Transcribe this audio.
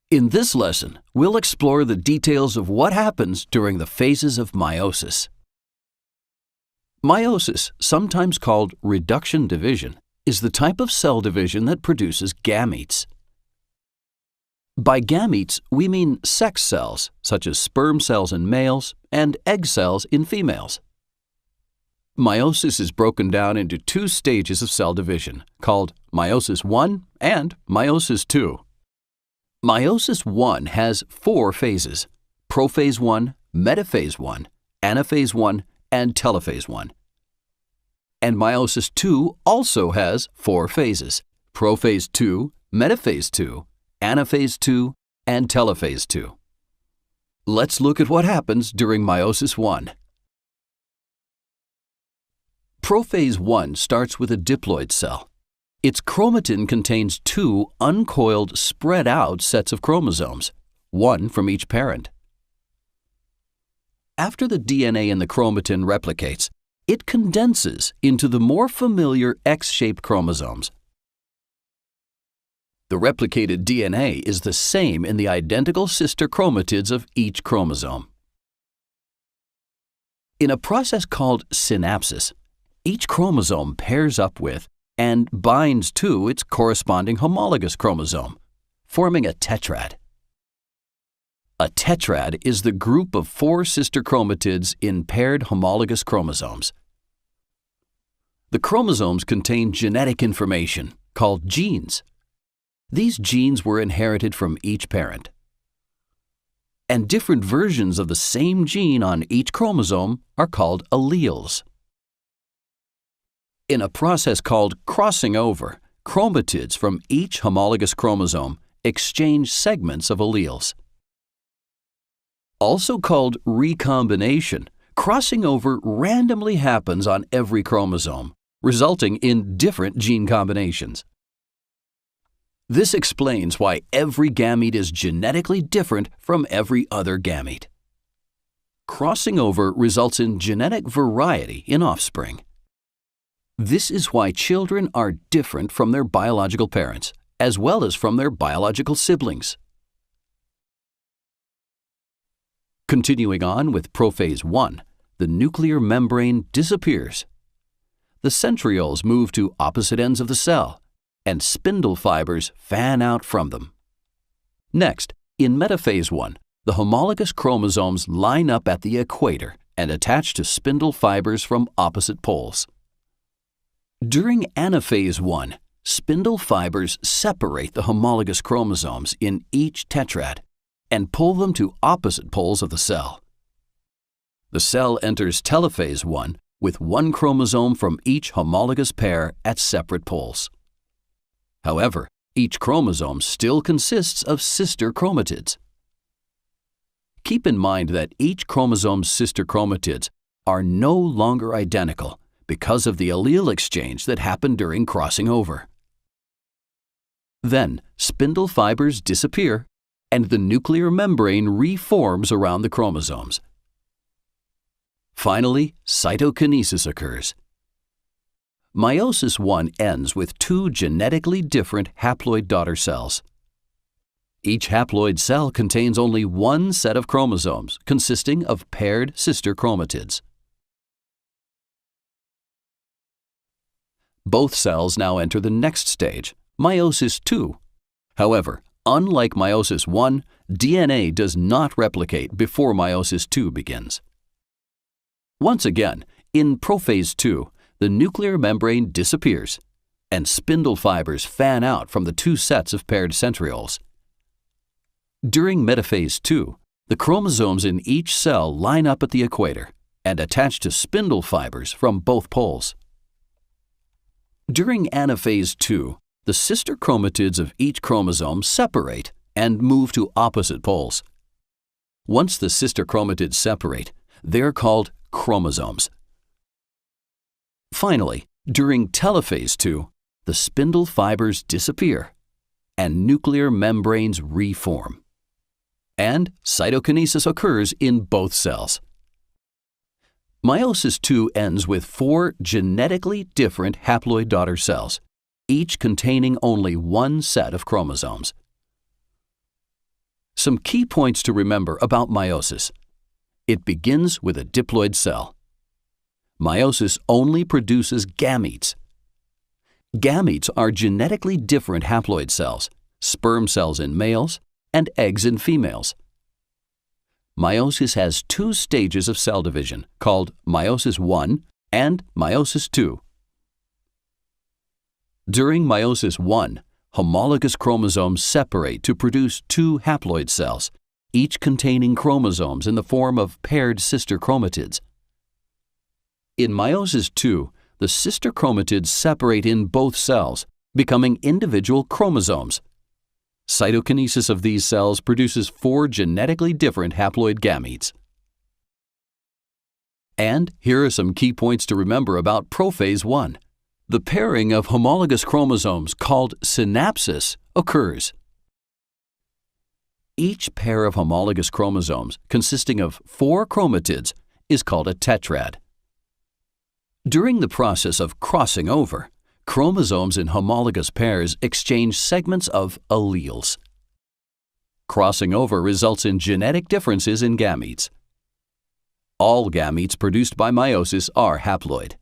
In this lesson, we'll explore the details of what happens during the phases of meiosis. Meiosis, sometimes called reduction division, is the type of cell division that produces gametes. By gametes, we mean sex cells, such as sperm cells in males and egg cells in females. Meiosis is broken down into two stages of cell division, called meiosis I and meiosis II. Meiosis I has 4 phases: prophase I, metaphase I, anaphase I, and telophase I. And meiosis II also has 4 phases: prophase II, metaphase II, anaphase II, and telophase II. Let's look at what happens during meiosis I. Prophase I starts with a diploid cell. Its chromatin contains 2 uncoiled, spread-out sets of chromosomes, one from each parent. After the DNA in the chromatin replicates, it condenses into the more familiar X-shaped chromosomes. The replicated DNA is the same in the identical sister chromatids of each chromosome. In a process called synapsis, each chromosome pairs up with and binds to its corresponding homologous chromosome, forming a tetrad. A tetrad is the group of 4 sister chromatids in paired homologous chromosomes. The chromosomes contain genetic information called genes. These genes were inherited from each parent. And different versions of the same gene on each chromosome are called alleles. In a process called crossing over, chromatids from each homologous chromosome exchange segments of alleles. Also called recombination, crossing over randomly happens on every chromosome, resulting in different gene combinations. This explains why every gamete is genetically different from every other gamete. Crossing over results in genetic variety in offspring. This is why children are different from their biological parents, as well as from their biological siblings. Continuing on with prophase I, the nuclear membrane disappears. The centrioles move to opposite ends of the cell, and spindle fibers fan out from them. Next, in metaphase I, the homologous chromosomes line up at the equator and attach to spindle fibers from opposite poles. During anaphase I, spindle fibers separate the homologous chromosomes in each tetrad and pull them to opposite poles of the cell. The cell enters telophase I with 1 chromosome from each homologous pair at separate poles. However, each chromosome still consists of sister chromatids. Keep in mind that each chromosome's sister chromatids are no longer identical because of the allele exchange that happened during crossing over. Then, spindle fibers disappear, and the nuclear membrane reforms around the chromosomes. Finally, cytokinesis occurs. Meiosis I ends with 2 genetically different haploid daughter cells. Each haploid cell contains only 1 set of chromosomes consisting of paired sister chromatids. Both cells now enter the next stage, meiosis II. However, unlike meiosis I, DNA does not replicate before meiosis II begins. Once again, in prophase II, the nuclear membrane disappears, and spindle fibers fan out from the 2 sets of paired centrioles. During metaphase II, the chromosomes in each cell line up at the equator and attach to spindle fibers from both poles. During anaphase II, the sister chromatids of each chromosome separate and move to opposite poles. Once the sister chromatids separate, they're called chromosomes. Finally, during telophase II, the spindle fibers disappear and nuclear membranes reform. And cytokinesis occurs in both cells. Meiosis II ends with 4 genetically different haploid daughter cells, each containing only 1 set of chromosomes. Some key points to remember about meiosis. It begins with a diploid cell. Meiosis only produces gametes. Gametes are genetically different haploid cells, sperm cells in males and eggs in females. Meiosis has two stages of cell division called meiosis I and meiosis II. During meiosis I, homologous chromosomes separate to produce two haploid cells, each containing chromosomes in the form of paired sister chromatids. In meiosis II, the sister chromatids separate in both cells, becoming individual chromosomes. Cytokinesis of these cells produces 4 genetically different haploid gametes. And here are some key points to remember about prophase I. The pairing of homologous chromosomes, called synapsis, occurs. Each pair of homologous chromosomes, consisting of 4 chromatids, is called a tetrad. During the process of crossing over, chromosomes in homologous pairs exchange segments of alleles. Crossing over results in genetic differences in gametes. All gametes produced by meiosis are haploid.